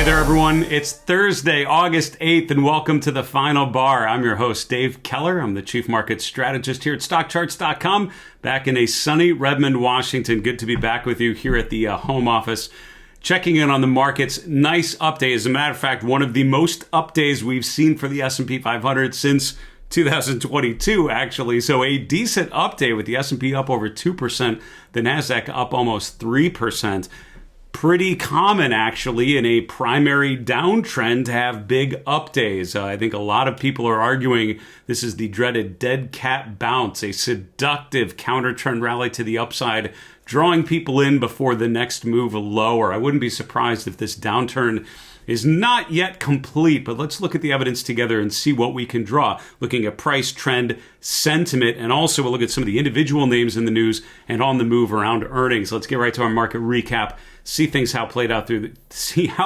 there, everyone. It's Thursday, August 8th, and welcome to the Final Bar. I'm your host, Dave Keller. I'm the Chief Market Strategist here at StockCharts.com, back in a sunny Redmond, Washington. Good to be back with you here at the home office. Checking in on the markets. Nice up day. As a matter of fact, one of the most up days we've seen for the S&P 500 since 2022, actually. So a decent up day with the S&P up over 2%, the NASDAQ up almost 3%. Pretty common, actually, in a primary downtrend to have big up days. I think a lot of people are arguing this is the dreaded dead cat bounce, a seductive counter-trend rally to the upside, drawing people in before the next move lower. I wouldn't be surprised if this downturn is not yet complete, but let's look at the evidence together and see what we can draw, looking at price, trend, sentiment, and also we'll look at some of the individual names in the news and on the move around earnings. Let's get right to our market recap, see how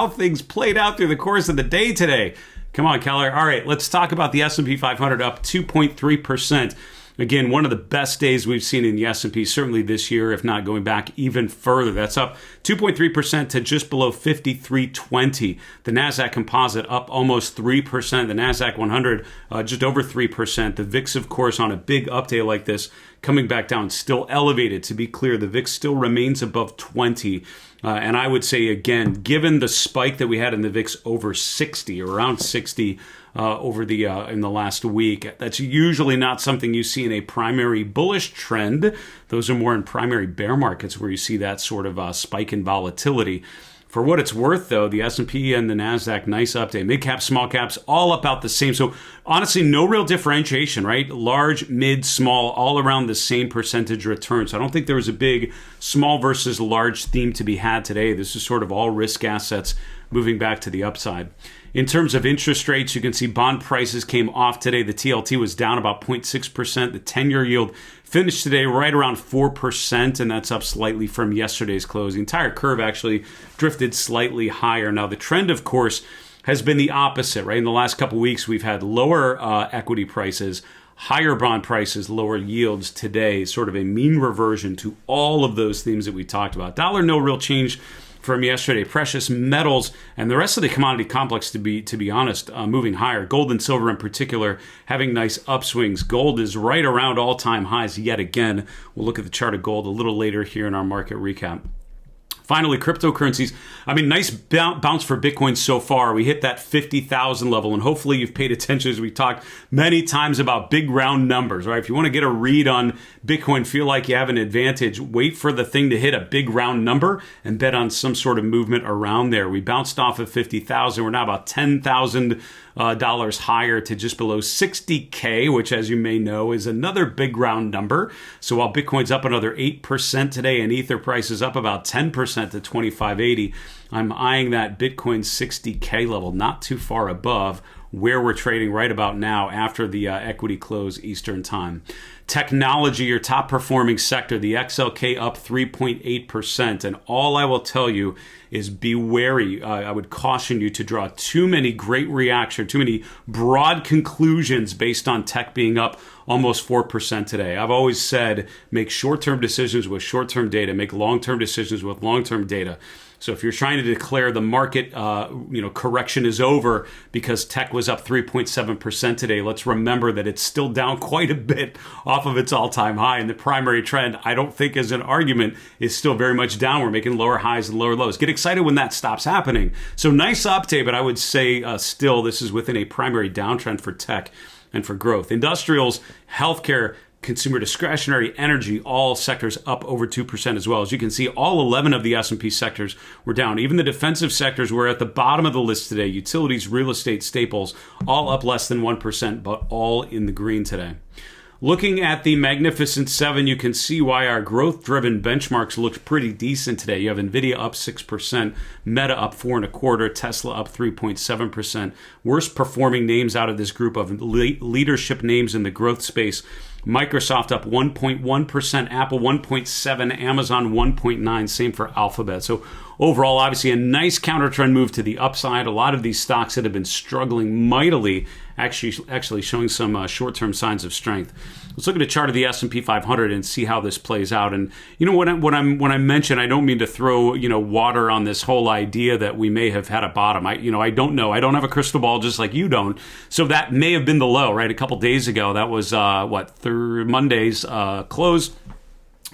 things played out through the course of the day today. Come on, Keller. All right, let's talk about the S&P 500 up 2.3%. Again, one of the best days we've seen in the S&P, certainly this year, if not going back even further. That's up 2.3% to just below 5320. The NASDAQ Composite up almost 3%. The NASDAQ 100 just over 3%. The VIX, of course, on a big up day like this, coming back down, still elevated. To be clear, the VIX still remains above 20. And I would say, again, given the spike that we had in the VIX over 60, or around 60, in the last week, that's usually not something you see in a primary bullish trend. Those are more in primary bear markets where you see that sort of spike in volatility. For what it's worth, though, the S&P and the NASDAQ, nice update. Mid caps, small caps, all about the same. So honestly, no real differentiation, right? Large, mid, small, all around the same percentage return. So I don't think there was a big small versus large theme to be had today. This is sort of all risk assets moving back to the upside. In terms of interest rates, you can see bond prices came off today. The TLT was down about 0.6%. The 10-year yield finished today right around 4%, and that's up slightly from yesterday's close. The entire curve actually drifted slightly higher. Now, the trend, of course, has been the opposite, right? In the last couple of weeks, we've had lower equity prices, higher bond prices, lower yields today, sort of a mean reversion to all of those themes that we talked about. Dollar, no real change from yesterday. Precious metals and the rest of the commodity complex, to be honest, moving higher. Gold and silver in particular having nice upswings. Gold is right around all-time highs yet again. We'll look at the chart of gold a little later here in our market recap. Finally, cryptocurrencies. Nice bounce for Bitcoin so far. We hit that 50,000 level, and hopefully you've paid attention as we talked many times about big round numbers, right? If you want to get a read on Bitcoin, feel like you have an advantage, wait for the thing to hit a big round number and bet on some sort of movement around there. We bounced off of 50,000. We're now about $10,000 higher to just below 60K, which, as you may know, is another big round number. So while Bitcoin's up another 8% today and Ether price is up about 10% to 2580, I'm eyeing that Bitcoin 60K level, not too far above where we're trading right about now after the equity close Eastern time. Technology, your top performing sector, the XLK up 3.8%. And all I will tell you is be wary. I would caution you to draw too many great reactions, too many broad conclusions based on tech being up almost 4% today. I've always said make short-term decisions with short-term data, make long-term decisions with long-term data. So if you're trying to declare the market correction is over because tech was up 3.7% today, let's remember that it's still down quite a bit off of its all-time high. And the primary trend, I don't think as an argument, is still very much down. We're making lower highs and lower lows. Get excited when that stops happening. So nice update, but I would say still this is within a primary downtrend for tech and for growth. Industrials, healthcare, consumer discretionary, energy, all sectors up over 2% as well. As you can see, all 11 of the S&P sectors were down. Even the defensive sectors were at the bottom of the list today. Utilities, real estate, staples, all up less than 1%, but all in the green today. Looking at the Magnificent Seven, you can see why our growth-driven benchmarks looked pretty decent today. You have NVIDIA up 6%, Meta up 4.25%, Tesla up 3.7%. Worst performing names out of this group of leadership names in the growth space: Microsoft up 1.1%, Apple 1.7%, Amazon 1.9%, same for Alphabet. So overall, obviously a nice counter trend move to the upside. A lot of these stocks that have been struggling mightily actually showing some short-term signs of strength. Let's look at a chart of the S&P 500 and see how this plays out. And when I mention, I don't mean to throw water on this whole idea that we may have had a bottom. I don't know. I don't have a crystal ball, just like you don't. So that may have been the low, right? A couple days ago, that was Monday's close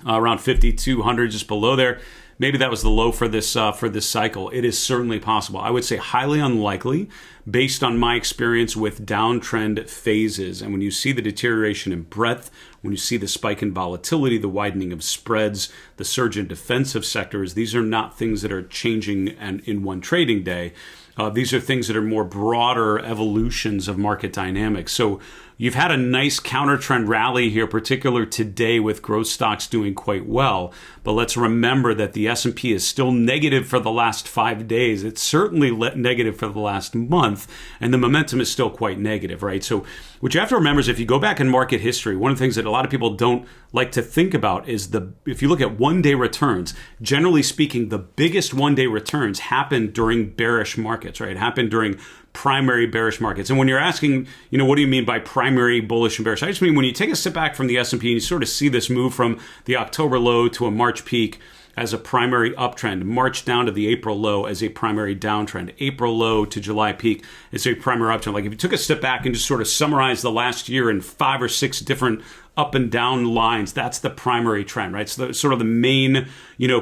around 5,200, just below there. Maybe that was the low for this cycle. It is certainly possible. I would say highly unlikely based on my experience with downtrend phases. And when you see the deterioration in breadth, when you see the spike in volatility, the widening of spreads, the surge in defensive sectors, these are not things that are changing in one trading day. These are things that are more broader evolutions of market dynamics. So you've had a nice counter trend rally here, particularly today with growth stocks doing quite well. But let's remember that the S&P is still negative for the last 5 days. It's certainly negative for the last month, and the momentum is still quite negative, right? So what you have to remember is if you go back in market history, one of the things that a lot of people don't like to think about is if you look at one-day returns, generally speaking, the biggest one-day returns happen during bearish markets, right? Happen during primary bearish markets. And when you're asking, what do you mean by primary bullish and bearish? I just mean when you take a step back from the S&P and you sort of see this move from the October low to a March peak as a primary uptrend, March down to the April low as a primary downtrend, April low to July peak as a primary uptrend. Like if you took a step back and just sort of summarize the last year in 5 or 6 different up and down lines, that's the primary trend, right? So sort of the main,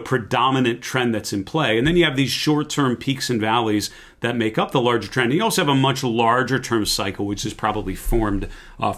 predominant trend that's in play. And then you have these short-term peaks and valleys that make up the larger trend. And you also have a much larger term cycle, which is probably formed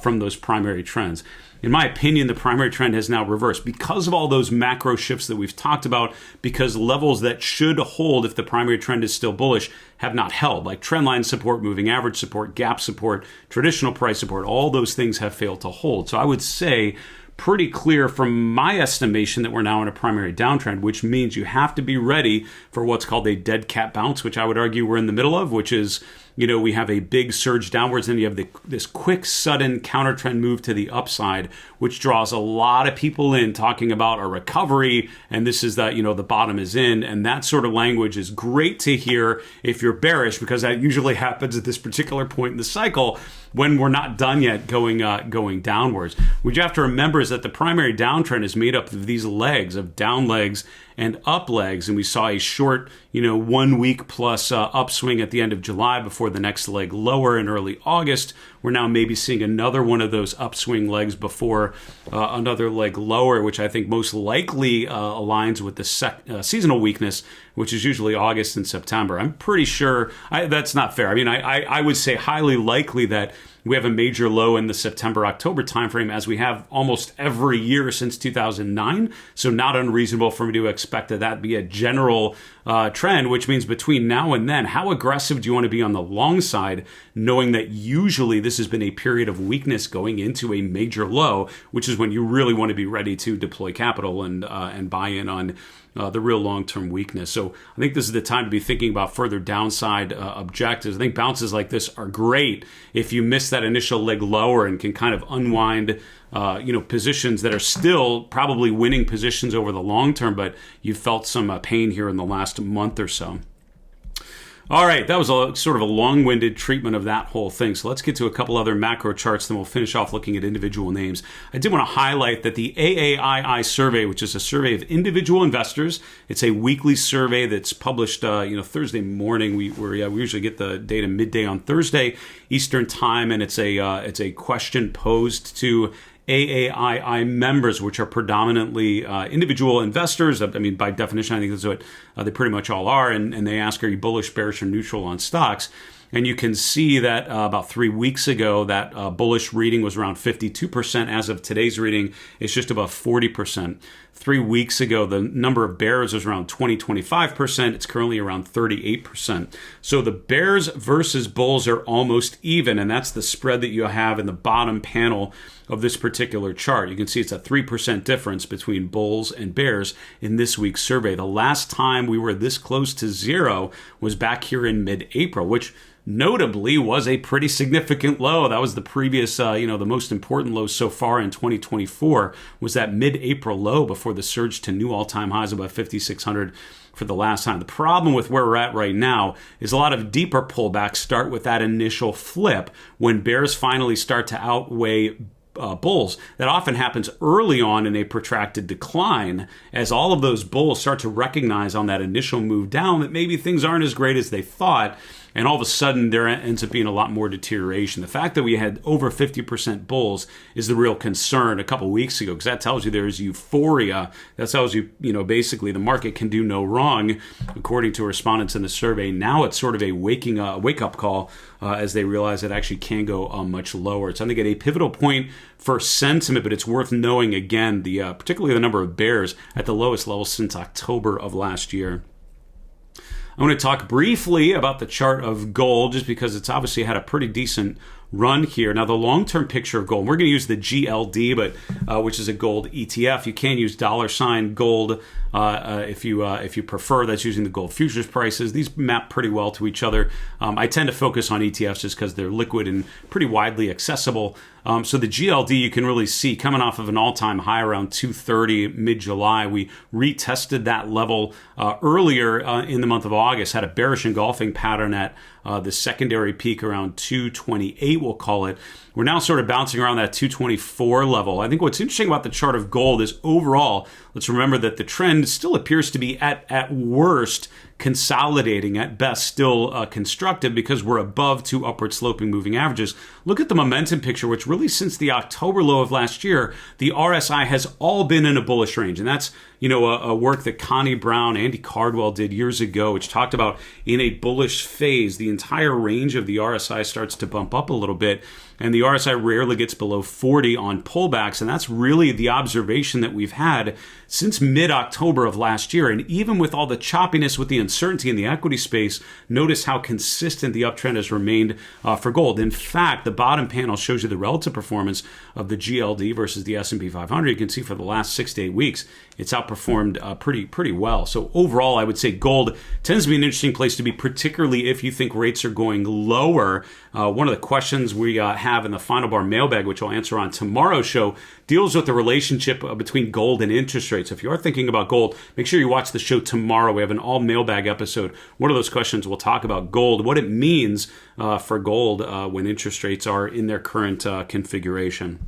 from those primary trends. In my opinion, the primary trend has now reversed because of all those macro shifts that we've talked about, because levels that should hold if the primary trend is still bullish have not held, like trendline support, moving average support, gap support, traditional price support. All those things have failed to hold. So I would say pretty clear from my estimation that we're now in a primary downtrend, which means you have to be ready for what's called a dead cat bounce, which I would argue we're in the middle of, which is, we have a big surge downwards, and you have this quick, sudden counter trend move to the upside, which draws a lot of people in talking about a recovery, and this is that, the bottom is in, and that sort of language is great to hear if you're bearish, because that usually happens at this particular point in the cycle when we're not done yet going downwards. What you have to remember is that the primary downtrend is made up of these legs, of down legs and up legs, and we saw a short, 1 week plus upswing at the end of July before the next leg lower in early August. We're now maybe seeing another one of those upswing legs before another leg lower, which I think most likely aligns with the seasonal weakness, which is usually August and September. I'm pretty sure that's not fair. I mean, I would say highly likely that we have a major low in the September-October timeframe, as we have almost every year since 2009. So not unreasonable for me to expect that be a general trend, which means between now and then, how aggressive do you want to be on the long side, knowing that usually this has been a period of weakness going into a major low, which is when you really want to be ready to deploy capital and buy in on the real long-term weakness. So I think this is the time to be thinking about further downside objectives. I think bounces like this are great if you miss that initial leg lower and can kind of unwind positions that are still probably winning positions over the long term, but you felt some pain here in the last month or so. All right, that was a sort of a long-winded treatment of that whole thing. So let's get to a couple other macro charts, then we'll finish off looking at individual names. I did want to highlight that the AAII survey, which is a survey of individual investors, it's a weekly survey that's published Thursday morning. We usually get the data midday on Thursday Eastern time, and it's a question posed to AAII members, which are predominantly individual investors. I mean, by definition, I think that's what they pretty much all are. And they ask, are you bullish, bearish, or neutral on stocks? And you can see that about 3 weeks ago, that bullish reading was around 52%. As of today's reading, it's just above 40%. 3 weeks ago, the number of bears was around 25%. It's currently around 38%. So the bears versus bulls are almost even, and that's the spread that you have in the bottom panel of this particular chart. You can see it's a 3% difference between bulls and bears in this week's survey. The last time we were this close to zero was back here in mid-April, which notably was a pretty significant low. That was the previous, the most important low so far in 2024 was that mid-April low before the surge to new all-time highs above 5,600 for the last time. The problem with where we're at right now is a lot of deeper pullbacks start with that initial flip when bears finally start to outweigh bulls. That often happens early on in a protracted decline as all of those bulls start to recognize on that initial move down that maybe things aren't as great as they thought. And all of a sudden, there ends up being a lot more deterioration. The fact that we had over 50% bulls is the real concern a couple weeks ago, because that tells you there's euphoria. That tells you, basically the market can do no wrong, according to respondents in the survey. Now it's sort of a wake-up call as they realize it actually can go much lower. It's, I think, at a pivotal point for sentiment, but it's worth knowing, again, particularly the number of bears at the lowest level since October of last year. I want to talk briefly about the chart of gold, just because it's obviously had a pretty decent run here. Now, the long-term picture of gold, we're going to use the GLD, which is a gold ETF. You can use $gold if you prefer. That's using the gold futures prices. These map pretty well to each other. I tend to focus on ETFs just because they're liquid and pretty widely accessible. So the GLD, you can really see coming off of an all-time high around 230 mid-July. We retested that level earlier in the month of August, had a bearish engulfing pattern at the secondary peak around 228, we'll call it. We're now sort of bouncing around that 224 level. I think what's interesting about the chart of gold is overall, let's remember that the trend still appears to be at worst consolidating, at best still constructive, because we're above two upward sloping moving averages. Look at the momentum picture, which really since the October low of last year, the RSI has all been in a bullish range. And that's, a work that Connie Brown, Andy Cardwell did years ago, which talked about in a bullish phase, the entire range of the RSI starts to bump up a little bit. And the RSI rarely gets below 40 on pullbacks. And that's really the observation that we've had since mid-October of last year. And even with all the choppiness, with the uncertainty in the equity space, notice how consistent the uptrend has remained for gold. In fact, the bottom panel shows you the relative performance of the GLD versus the S&P 500. You can see for the last 6 to 8 weeks, it's outperformed pretty well. So overall, I would say gold tends to be an interesting place to be, particularly if you think rates are going lower. One of the questions we have in the Final Bar mailbag, which I'll answer on tomorrow's show, deals with the relationship between gold and interest rates. If you are thinking about gold, make sure you watch the show tomorrow. We have an all mailbag episode. One of those questions we'll talk about gold, what it means for gold when interest rates are in their current configuration.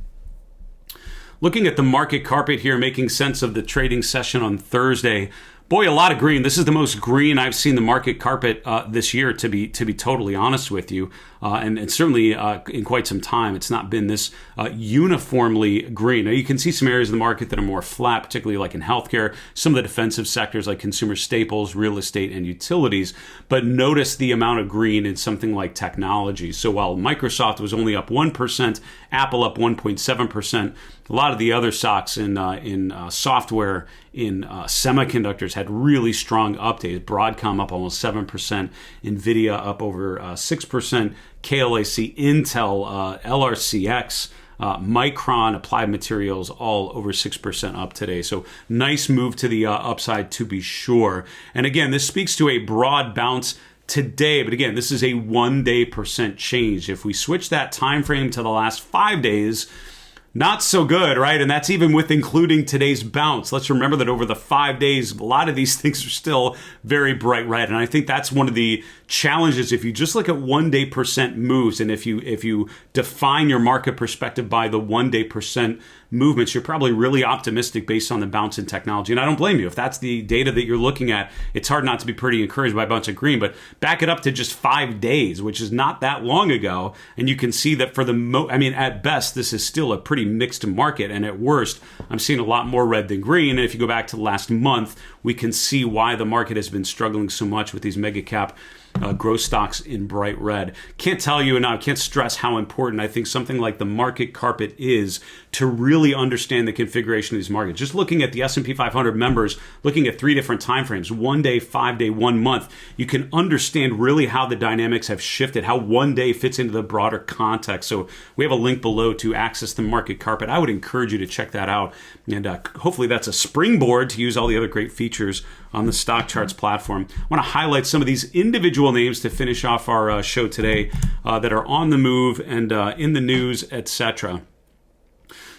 Looking at the market carpet here, making sense of the trading session on Thursday. Boy, a lot of green. This is the most green I've seen the market carpet this year, to be totally honest with you, and certainly in quite some time. It's not been this uniformly green. Now, you can see some areas of the market that are more flat, particularly like in healthcare, some of the defensive sectors like consumer staples, real estate, and utilities. But notice the amount of green in something like technology. So while Microsoft was only up 1%, Apple up 1.7%, a lot of the other stocks in software, in semiconductors had really strong updates. Broadcom up almost 7%, NVIDIA up over 6%, KLAC, Intel, LRCX, Micron, Applied Materials, all over 6% up today. So nice move to the upside, to be sure. And again, this speaks to a broad bounce today, but again, this is a 1 day percent change. If we switch that time frame to the last 5 days, not so good, right? And that's even with including today's bounce. Let's remember that over the 5 days, a lot of these things are still very bright red. And I think that's one of the challenges. If you just look at 1 day percent moves, and if you define your market perspective by the 1 day percent movements, you're probably really optimistic based on the bounce in technology. And I don't blame you. If that's the data that you're looking at, it's hard not to be pretty encouraged by a bunch of green. But back it up to just 5 days, which is not that long ago, and you can see that for at best, this is still a pretty mixed market, and at worst, I'm seeing a lot more red than green. And if you go back to last month, we can see why the market has been struggling so much with these mega cap growth stocks in bright red. Can't tell you enough, can't stress how important I think something like the MarketCarpet is to really understand the configuration of these markets. Just looking at the S&P 500 members, looking at 3 different time frames, 1 day, 5 day, 1 month, you can understand really how the dynamics have shifted, how 1 day fits into the broader context. So we have a link below to access the MarketCarpet. I would encourage you to check that out. And hopefully that's a springboard to use all the other great features on the StockCharts platform. I want to highlight some of these individual names to finish off our show today that are on the move and in the news, etc.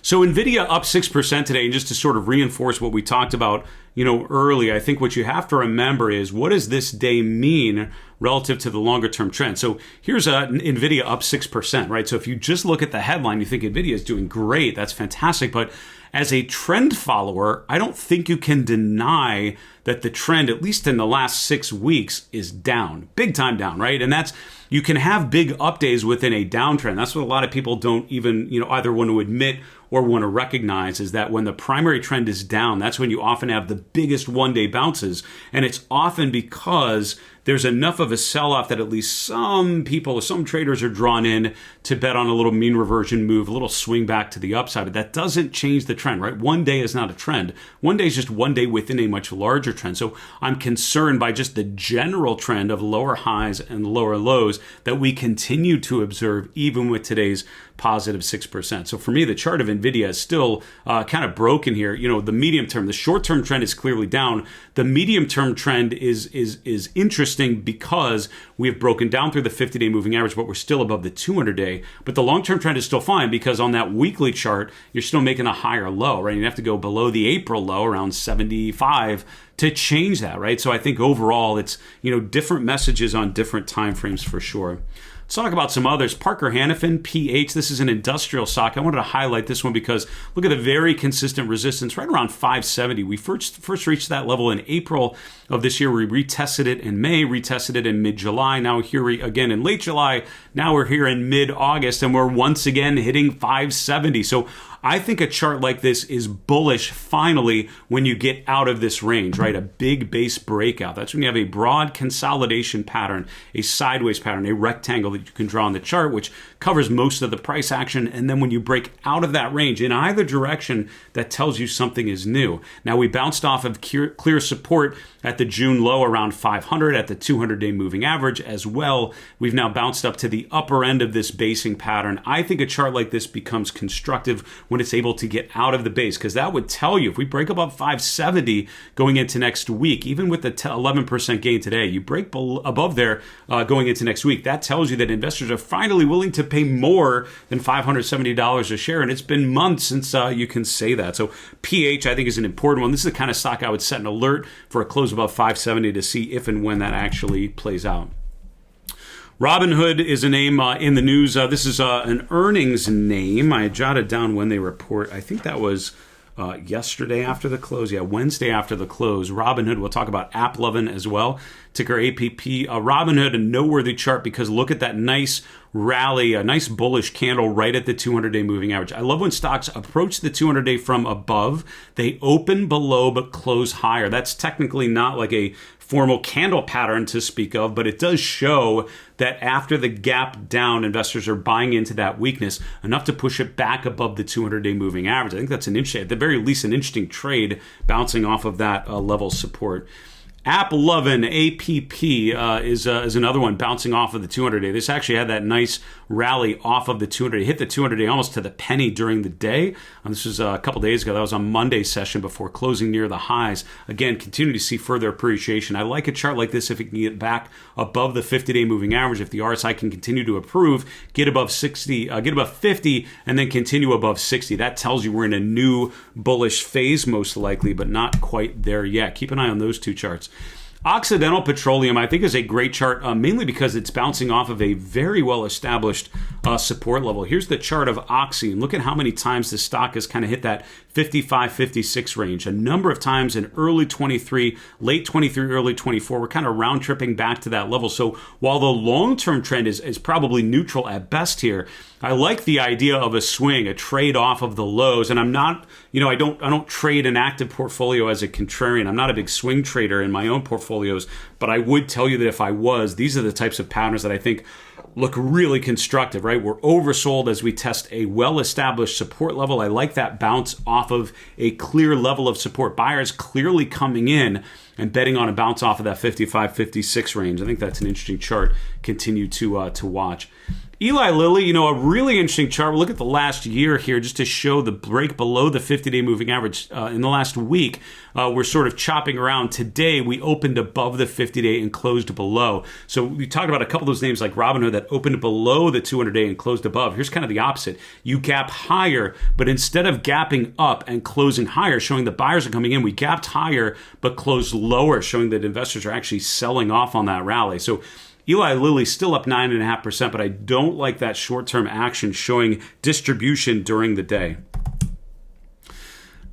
So NVIDIA up 6% today, and just to sort of reinforce what we talked about, early, I think what you have to remember is, what does this day mean relative to the longer term trend? So here's NVIDIA up 6%, right? So if you just look at the headline, you think NVIDIA is doing great. That's fantastic. But as a trend follower, I don't think you can deny that the trend, at least in the last 6 weeks, is down, big time down, right? And you can have big up days within a downtrend. That's what a lot of people don't even, either want to admit or want to recognize, is that when the primary trend is down, that's when you often have the biggest one-day bounces. And it's often because there's enough of a sell-off that at least some people, some traders are drawn in to bet on a little mean reversion move, a little swing back to the upside. But that doesn't change the trend, right? 1 day is not a trend. 1 day is just 1 day within a much larger trend. So I'm concerned by just the general trend of lower highs and lower lows that we continue to observe even with today's positive 6%. So for me, the chart of NVIDIA is still kind of broken here. The medium term, the short term trend is clearly down. The medium term trend is interesting because we have broken down through the 50-day moving average, but we're still above the 200-day. But the long term trend is still fine because on that weekly chart, you're still making a higher low, right? You have to go below the April low around 75 to change that, right? So I think overall it's, different messages on different time frames for sure. Let's talk about some others. Parker Hannifin, PH. This is an industrial stock. I wanted to highlight this one because look at the very consistent resistance right around 570. We first reached that level in April of this year. We retested it in May, retested it in mid-July. Now here we again in late July. Now we're here in mid-August, and we're once again hitting 570. So I think a chart like this is bullish finally when you get out of this range, right? A big base breakout. That's when you have a broad consolidation pattern, a sideways pattern, a rectangle that you can draw on the chart, which covers most of the price action. And then when you break out of that range in either direction, that tells you something is new. Now we bounced off of clear support at the June low around 500 at the 200-day moving average as well. We've now bounced up to the upper end of this basing pattern. I think a chart like this becomes constructive when it's able to get out of the base, because that would tell you if we break above 570 going into next week, even with the 11% gain today, you break above there going into next week, that tells you that investors are finally willing to pay more than $570 a share, and it's been months since you can say that. So PH, I think, is an important one. This is the kind of stock I would set an alert for a close above 570 to see if and when that actually plays out. Robinhood is a name in the news. This is an earnings name. I jotted down when they report. I think that was yesterday after the close. Yeah, Wednesday after the close. Robinhood, we'll talk about Applovin as well. Ticker APP. Robinhood, a noteworthy chart because look at that nice rally, a nice bullish candle right at the 200-day moving average. I love when stocks approach the 200-day from above. They open below but close higher. That's technically not like a formal candle pattern to speak of, but it does show that after the gap down, investors are buying into that weakness enough to push it back above the 200-day moving average. I think that's at the very least, an interesting trade bouncing off of that level support. Applovin, APP, is another one bouncing off of the 200-day. This actually had that nice rally off of the 200-day. Hit the 200-day almost to the penny during the day. This was a couple days ago. That was on Monday's session before closing near the highs. Again, continue to see further appreciation. I like a chart like this if it can get back above the 50-day moving average. If the RSI can continue to improve, get above 60, get above 50, and then continue above 60. That tells you we're in a new bullish phase, most likely, but not quite there yet. Keep an eye on those two charts. Occidental Petroleum, I think, is a great chart, mainly because it's bouncing off of a very well-established support level. Here's the chart of Oxy, and look at how many times the stock has kind of hit that 55, 56 range. A number of times in early 23, late 23, early 24, we're kind of round-tripping back to that level. So while the long-term trend is probably neutral at best here, I like the idea of a swing, a trade off of the lows. And I'm not, I don't trade an active portfolio as a contrarian. I'm not a big swing trader in my own portfolios, but I would tell you that if I was, these are the types of patterns that I think look really constructive, right? We're oversold as we test a well-established support level. I like that bounce off of a clear level of support. Buyers clearly coming in and betting on a bounce off of that 55, 56 range. I think that's an interesting chart. Continue to watch. Eli Lilly, a really interesting chart. We'll look at the last year here just to show the break below the 50-day moving average. In the last week, we're sort of chopping around. Today, we opened above the 50-day and closed below. So we talked about a couple of those names like Robinhood that opened below the 200-day and closed above. Here's kind of the opposite. You gap higher, but instead of gapping up and closing higher, showing the buyers are coming in, we gapped higher but closed lower, showing that investors are actually selling off on that rally. So Eli Lilly still up 9.5%, but I don't like that short-term action showing distribution during the day.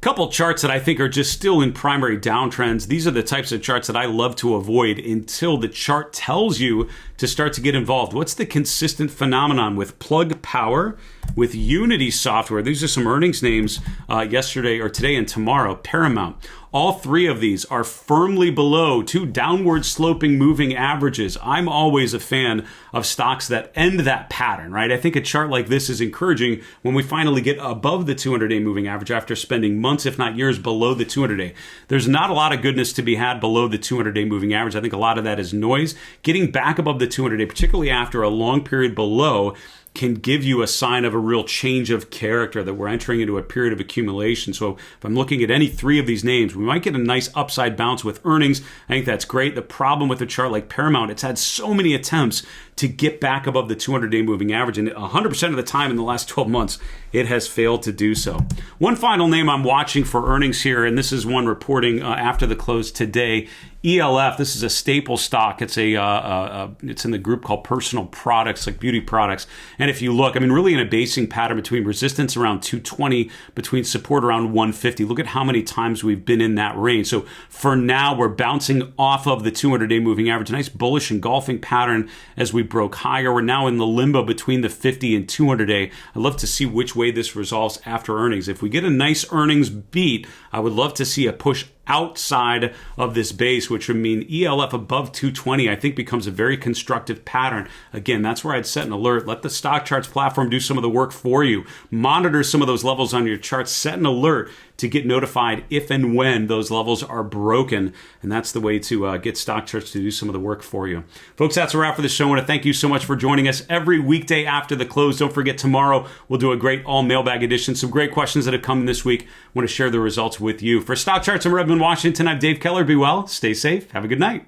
Couple charts that I think are just still in primary downtrends. These are the types of charts that I love to avoid until the chart tells you to start to get involved. What's the consistent phenomenon with Plug Power, with Unity Software? These are some earnings names yesterday or today and tomorrow. Paramount. All three of these are firmly below two downward sloping moving averages. I'm always a fan of stocks that end that pattern, right? I think a chart like this is encouraging when we finally get above the 200-day moving average after spending months, if not years, below the 200-day. There's not a lot of goodness to be had below the 200-day moving average. I think a lot of that is noise. Getting back above the 200-day, particularly after a long period below, can give you a sign of a real change of character, that we're entering into a period of accumulation. So if I'm looking at any three of these names, we might get a nice upside bounce with earnings. I think that's great. The problem with a chart like Paramount, it's had so many attempts to get back above the 200-day moving average, and 100% of the time in the last 12 months, it has failed to do so. One final name I'm watching for earnings here, and this is one reporting after the close today, e.l.f. This is a staple stock. It's it's in the group called personal products, like beauty products. And if you look, really in a basing pattern between resistance around 220, between support around 150. Look at how many times we've been in that range. So for now, we're bouncing off of the 200-day moving average. A nice bullish engulfing pattern as we broke higher. We're now in the limbo between the 50 and 200-day. I'd love to see which way this resolves after earnings. If we get a nice earnings beat, I would love to see a push outside of this base, which would mean e.l.f. above 220, I think becomes a very constructive pattern. Again, that's where I'd set an alert. Let the StockCharts platform do some of the work for you. Monitor some of those levels on your charts. Set an alert to get notified if and when those levels are broken. And that's the way to get StockCharts to do some of the work for you. Folks, that's a wrap for the show. I want to thank you so much for joining us every weekday after the close. Don't forget, tomorrow we'll do a great all mailbag edition. Some great questions that have come this week. I want to share the results with you. For StockCharts, I'm Redmond, Washington. I'm Dave Keller. Be well, stay safe, have a good night.